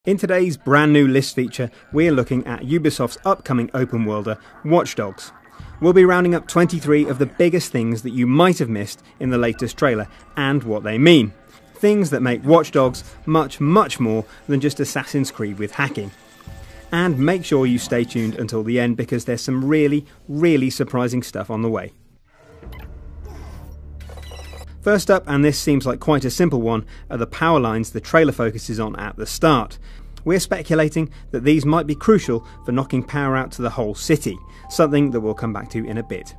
In today's brand new list feature, we're looking at Ubisoft's upcoming open worlder, Watch Dogs. We'll be rounding up 23 of the biggest things that you might have missed in the latest trailer, and what they mean. Things that make Watch Dogs much more than just Assassin's Creed with hacking. And make sure you stay tuned until the end, because there's some really surprising stuff on the way. First up, and this seems like quite a simple one, are the power lines the trailer focuses on at the start. We're speculating that these might be crucial for knocking power out to the whole city, something that we'll come back to in a bit.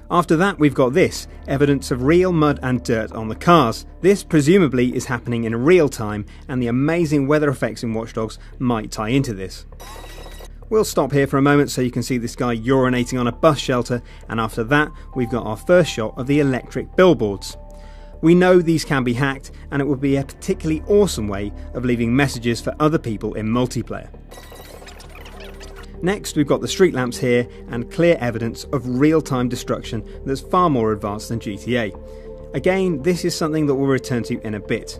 After that, we've got this, evidence of real mud and dirt on the cars. This presumably is happening in real time, and the amazing weather effects in Watch Dogs might tie into this. We'll stop here for a moment so you can see this guy urinating on a bus shelter, and after that we've got our first shot of the electric billboards. We know these can be hacked, and it would be a particularly awesome way of leaving messages for other people in multiplayer. Next, we've got the street lamps here, and clear evidence of real-time destruction that's far more advanced than GTA. Again, this is something that we'll return to in a bit.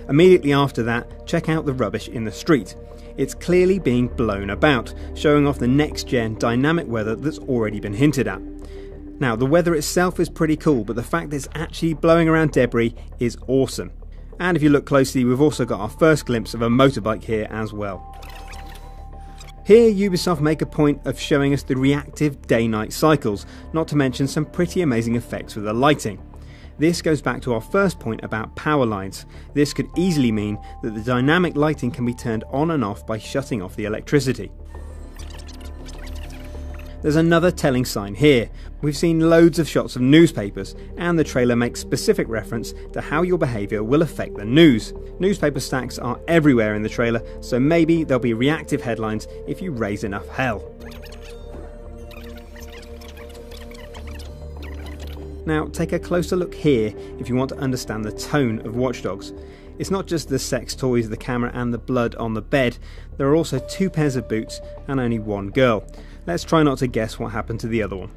Immediately after that, check out the rubbish in the street. It's clearly being blown about, showing off the next-gen dynamic weather that's already been hinted at. Now, the weather itself is pretty cool, but the fact that it's actually blowing around debris is awesome. And if you look closely, we've also got our first glimpse of a motorbike here as well. Here, Ubisoft make a point of showing us the reactive day-night cycles, not to mention some pretty amazing effects with the lighting. This goes back to our first point about power lines. This could easily mean that the dynamic lighting can be turned on and off by shutting off the electricity. There's another telling sign here. We've seen loads of shots of newspapers, and the trailer makes specific reference to how your behaviour will affect the news. Newspaper stacks are everywhere in the trailer, so maybe there'll be reactive headlines if you raise enough hell. Now, take a closer look here if you want to understand the tone of Watch Dogs. It's not just the sex toys, the camera and the blood on the bed. There are also 2 pairs of boots and only 1 girl. Let's try not to guess what happened to the other one.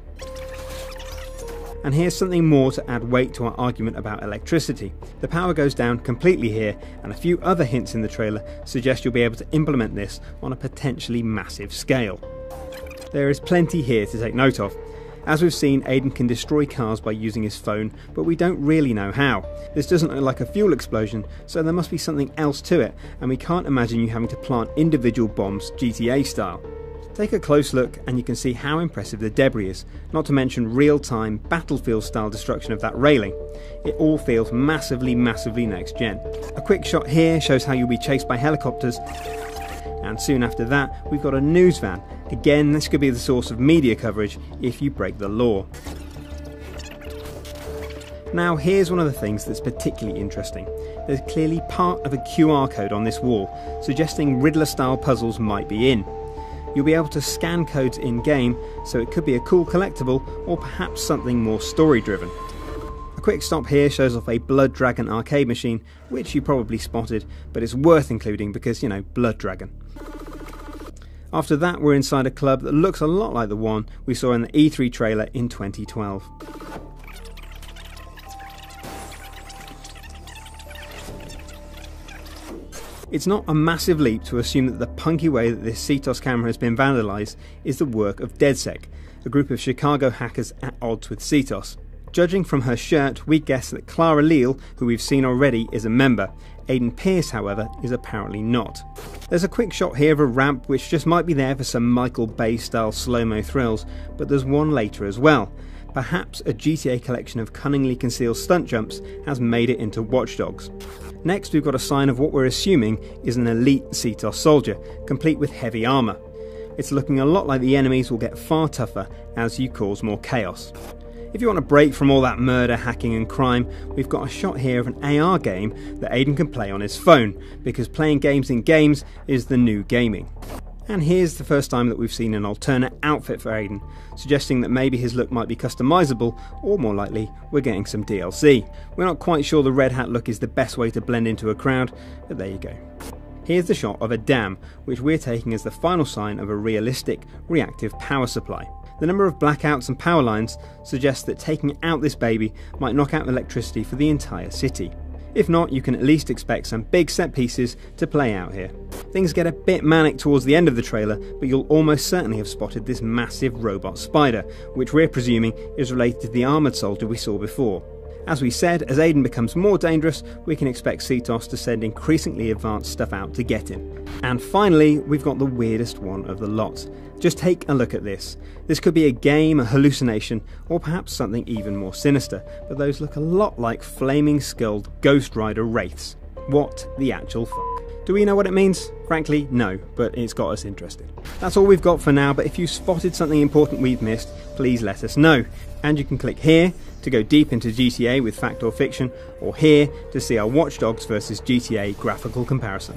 And here's something more to add weight to our argument about electricity. The power goes down completely here, and a few other hints in the trailer suggest you'll be able to implement this on a potentially massive scale. There is plenty here to take note of. As we've seen, Aiden can destroy cars by using his phone, but we don't really know how. This doesn't look like a fuel explosion, so there must be something else to it, and we can't imagine you having to plant individual bombs GTA style. Take a close look and you can see how impressive the debris is, not to mention real-time, Battlefield style destruction of that railing. It all feels massively next gen. A quick shot here shows how you'll be chased by helicopters, and soon after that we've got a news van. Again, this could be the source of media coverage if you break the law. Now, here's one of the things that's particularly interesting. There's clearly part of a QR code on this wall, suggesting Riddler-style puzzles might be in. You'll be able to scan codes in-game, so it could be a cool collectible, or perhaps something more story-driven. A quick stop here shows off a Blood Dragon arcade machine, which you probably spotted, but it's worth including because, you know, Blood Dragon. After that, we're inside a club that looks a lot like the one we saw in the E3 trailer in 2012. It's not a massive leap to assume that the punky way that this S.T.A.L.K.E.R camera has been vandalised is the work of DedSec, a group of Chicago hackers at odds with S.T.A.L.K.E.R. Judging from her shirt, we guess that Clara Leal, who we've seen already, is a member. Aiden Pearce, however, is apparently not. There's a quick shot here of a ramp which just might be there for some Michael Bay style slow-mo thrills, but there's one later as well. Perhaps a GTA collection of cunningly concealed stunt jumps has made it into Watch Dogs. Next, we've got a sign of what we're assuming is an elite S.T.A.L.K.E.R soldier, complete with heavy armour. It's looking a lot like the enemies will get far tougher as you cause more chaos. If you want a break from all that murder, hacking and crime, we've got a shot here of an AR game that Aiden can play on his phone, because playing games in games is the new gaming. And here's the first time that we've seen an alternate outfit for Aiden, suggesting that maybe his look might be customizable, or more likely, we're getting some DLC. We're not quite sure the red hat look is the best way to blend into a crowd, but there you go. Here's the shot of a dam, which we're taking as the final sign of a realistic, reactive power supply. The number of blackouts and power lines suggests that taking out this baby might knock out electricity for the entire city. If not, you can at least expect some big set pieces to play out here. Things get a bit manic towards the end of the trailer, but you'll almost certainly have spotted this massive robot spider, which we're presuming is related to the armoured soldier we saw before. As we said, as Aiden becomes more dangerous, we can expect C-TOS to send increasingly advanced stuff out to get him. And finally, we've got the weirdest one of the lot. Just take a look at this. This could be a game, a hallucination, or perhaps something even more sinister, but those look a lot like flaming skulled Ghost Rider wraiths. What the actual fuck? Do we know what it means? Frankly, no, but it's got us interested. That's all we've got for now, but if you spotted something important we've missed, please let us know. And you can click here to go deep into GTA with fact or fiction, or here to see our Watch Dogs vs GTA graphical comparison.